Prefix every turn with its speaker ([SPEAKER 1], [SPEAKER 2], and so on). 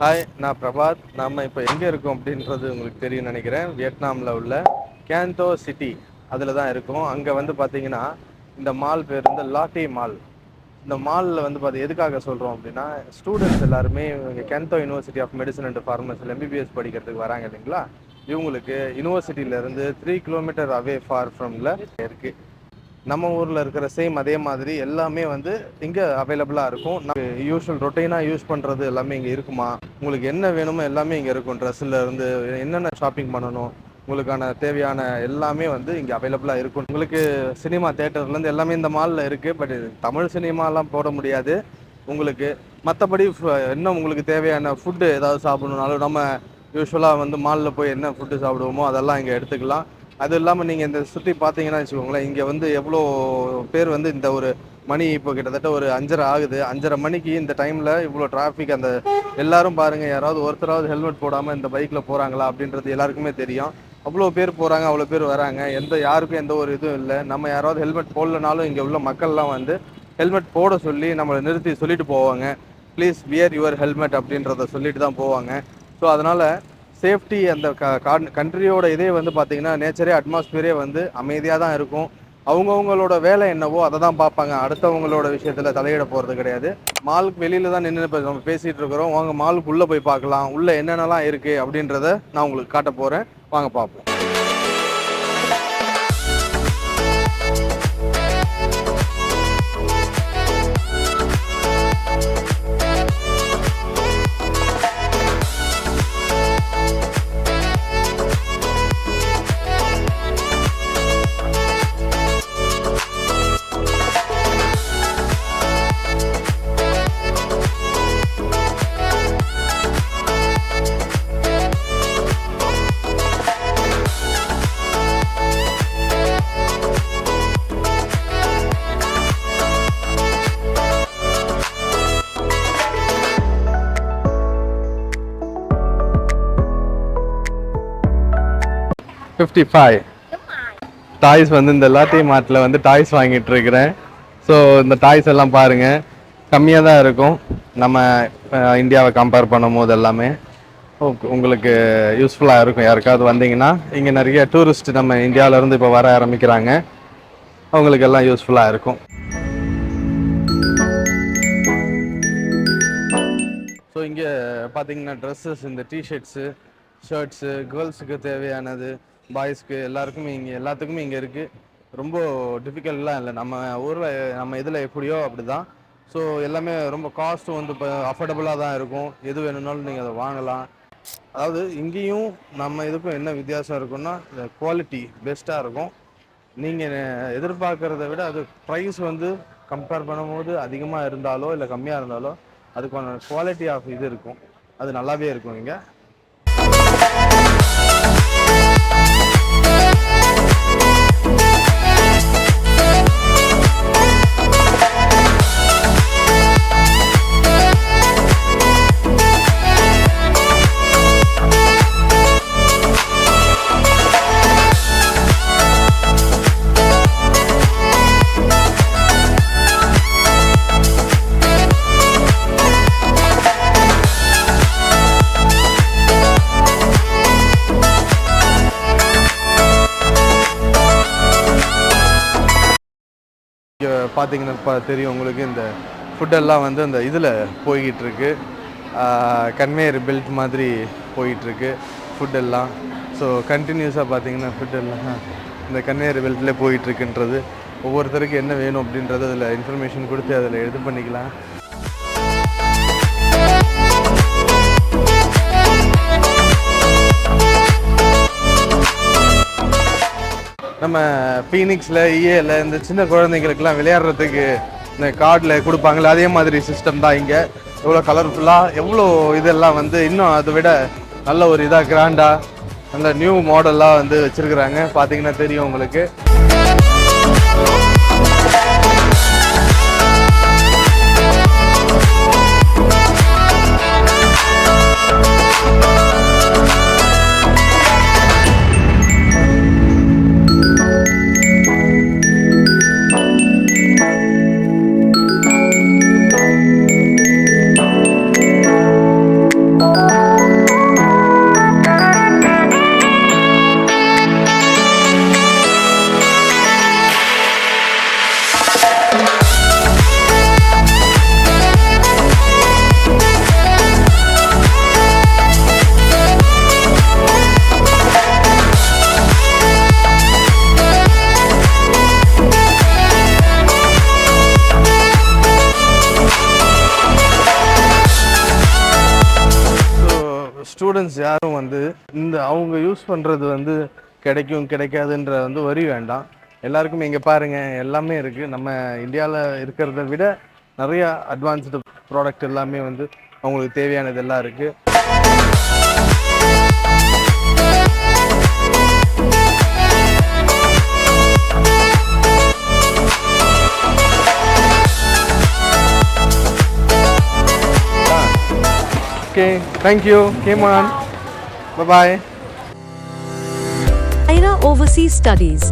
[SPEAKER 1] Hi, நான் பிரபாத். நம்ம இப்போ எங்கே இருக்கோம் அப்படின்றது உங்களுக்கு தெரியும் நினைக்கிறேன். வியட்நாமில் உள்ள கேந்தோ சிட்டி அதில் தான் இருக்கோம். அங்கே வந்து பார்த்தீங்கன்னா இந்த மால் பேர் வந்து லாட்டி மால். இந்த மாலில் வந்து எதுக்காக சொல்கிறோம் அப்படின்னா, ஸ்டூடெண்ட்ஸ் எல்லாருமே இங்கே கேந்தோ யூனிவர்சிட்டி ஆஃப் மெடிசன் அண்ட் ஃபார்மசியில் எம்பிபிஎஸ் படிக்கிறதுக்கு வராங்க இல்லைங்களா. இவங்களுக்கு யூனிவர்சிட்டியிலேருந்து 3 கிலோமீட்டர் அவே ஃபார் ஃப்ரம்ல இருக்குது. நம்ம ஊரில் இருக்கிற சேம் அதே மாதிரி எல்லாமே வந்து இங்கே அவைலபிளாக இருக்கும். யூஸ்வல் ரொட்டீனாக யூஸ் பண்ணுறது எல்லாமே இங்கே இருக்குமா, உங்களுக்கு என்ன வேணுமோ எல்லாமே இங்கே இருக்கும். ட்ரெஸ்ஸில் இருந்து என்னென்ன ஷாப்பிங் பண்ணணும், உங்களுக்கான தேவையான எல்லாமே வந்து இங்கே அவைலபிளாக இருக்கும். உங்களுக்கு சினிமா தேட்டர்லேருந்து எல்லாமே இந்த மாலில் இருக்குது. பட் தமிழ் சினிமாலாம் போட முடியாது உங்களுக்கு. மற்றபடி இன்னும் உங்களுக்கு தேவையான ஃபுட்டு ஏதாவது சாப்பிடணுனாலும் நம்ம யூஸ்வலாக வந்து மாலில் போய் என்ன ஃபுட்டு சாப்பிடுவோமோ அதெல்லாம் இங்கே எடுத்துக்கலாம். அது இல்லாமல் நீங்கள் இந்த சுற்றி பார்த்தீங்கன்னா வச்சுக்கோங்களேன், இங்கே வந்து எவ்வளோ பேர் வந்து இந்த ஒரு மணி இப்போ கிட்டத்தட்ட ஒரு 5:30 ஆகுது. 5:30 மணிக்கு இந்த டைமில் இவ்வளோ டிராஃபிக். அந்த எல்லாரும் பாருங்கள், யாராவது ஒருத்தராவது ஹெல்மெட் போடாமல் இந்த பைக்கில் போகிறாங்களா அப்படின்றது எல்லாருக்குமே தெரியும். அவ்வளோ பேர் போகிறாங்க, அவ்வளோ பேர் வராங்க. யாருக்கும் எந்த ஒரு இதுவும் இல்லை. நம்ம யாராவது ஹெல்மெட் போடலனாலும் இங்கே உள்ள மக்கள்லாம் வந்து ஹெல்மெட் போட சொல்லி நம்மளை நிறுத்தி சொல்லிட்டு போவாங்க. ப்ளீஸ் வியர் யுவர் ஹெல்மெட் அப்படின்றத சொல்லிட்டு தான் போவாங்க. ஸோ அதனால் சேஃப்டி அந்த கண்ட்ரியோட இதே வந்து பார்த்தீங்கன்னா நேச்சரே அட்மாஸ்பியரே வந்து அமைதியாக தான் இருக்கும். அவங்கவுங்களோட வேலை என்னவோ அதை தான் பார்ப்பாங்க. அடுத்தவங்களோட விஷயத்தில் தலையிட போகிறது கிடையாது. மாலுக்கு வெளியில் தான் நின்று இப்போ நம்ம பேசிகிட்டு இருக்கிறோம். வாங்க மாலுக்கு உள்ளே போய் பார்க்கலாம். உள்ளே என்னென்னலாம் இருக்குது அப்படின்றத நான் உங்களுக்கு காட்ட போகிறேன். வாங்க பார்ப்போம். டாய்ஸ் வந்து இந்த லாட்டி மார்ட்டில் வந்து டாய்ஸ் வாங்கிட்டு இருக்கிறேன். ஸோ இந்த டாய்ஸ் எல்லாம் பாருங்கள், கம்மியாக தான் இருக்கும் நம்ம இந்தியாவை கம்பேர் பண்ணும் போது. எல்லாமே உங்களுக்கு யூஸ்ஃபுல்லாக இருக்கும். யாருக்காவது வந்தீங்கன்னா, இங்கே நிறைய டூரிஸ்ட் நம்ம இந்தியாவிலேருந்து இப்போ வர ஆரம்பிக்கிறாங்க. அவங்களுக்கு எல்லாம் யூஸ்ஃபுல்லாக இருக்கும். ஸோ இங்கே பார்த்தீங்கன்னா ட்ரெஸ்ஸஸ், இந்த டிஷர்ட்ஸு, ஷர்ட்ஸு, கேர்ள்ஸுக்கு தேவையானது, பாய்ஸ்க்கு எல்லாத்துக்குமே இங்கே இருக்குது. ரொம்ப டிஃபிகல்ட்லாம் இல்லை. நம்ம ஊரில் நம்ம இதில் எப்படியோ அப்படி தான். ஸோ எல்லாமே ரொம்ப காஸ்ட்டும் வந்து இப்போ அஃபோர்டபுளாக தான் இருக்கும். எது வேணும்னாலும் நீங்கள் அதை வாங்கலாம். அதாவது இங்கேயும் நம்ம இதுக்கும் என்ன வித்தியாசம் இருக்குன்னா, குவாலிட்டி பெஸ்ட்டாக இருக்கும். நீங்கள் எதிர்பார்க்குறத விட அது ப்ரைஸ் வந்து கம்பேர் பண்ணும்போது அதிகமாக இருந்தாலோ இல்லை கம்மியாக இருந்தாலோ அதுக்கான குவாலிட்டி ஆஃப் இது இருக்கும். அது நல்லாவே இருக்கும் இங்கே. பார்த்தீங்கன்னா தெரியும் உங்களுக்கு, இந்த ஃபுட்டெல்லாம் வந்து இந்த இதில் போய்கிட்டுருக்கு. கன்வேயர் பெல்ட் மாதிரி போயிட்டுருக்கு ஃபுட்டெல்லாம். ஸோ கண்டினியூஸாக பார்த்தீங்கன்னா ஃபுட்டெல்லாம் இந்த கன்வேயர் பெல்ட்லேயே போயிட்டுருக்குன்றது. ஒவ்வொருத்தருக்கு என்ன வேணும் அப்படின்றது அதில் இன்ஃபர்மேஷன் கொடுத்து அதில் இது பண்ணிக்கலாம். நம்ம ஃபீனிக்ஸில் இஏல இந்த சின்ன குழந்தைங்களுக்கெல்லாம் விளையாடுறதுக்கு இந்த கார்டில் கொடுப்பாங்களே, அதே மாதிரி சிஸ்டம் தான் இங்கே. எவ்வளோ கலர்ஃபுல்லாக, எவ்வளோ இதெல்லாம் வந்து இன்னும் அதை விட நல்ல ஒரு இதாக கிராண்டாக நல்ல நியூ மாடலாக வந்து வச்சுருக்குறாங்க. பார்த்தீங்கன்னா தெரியும் உங்களுக்கு. ஸ்டூடெண்ட்ஸ் யாரும் வந்து இந்த அவங்க யூஸ் பண்ணுறது வந்து கிடைக்கும் கிடைக்காதுன்ற வந்து வரி வேண்டாம். எல்லாருக்கும் இங்கே பாருங்கள் எல்லாமே இருக்குது. நம்ம இந்தியாவில் இருக்கிறத விட நிறையா அட்வான்ஸ்டு ப்ராடக்ட் எல்லாமே வந்து அவங்களுக்கு தேவையானது எல்லாம் இருக்குது. Okay, thank you. Came on. Bye-bye.
[SPEAKER 2] Aira Overseas Studies.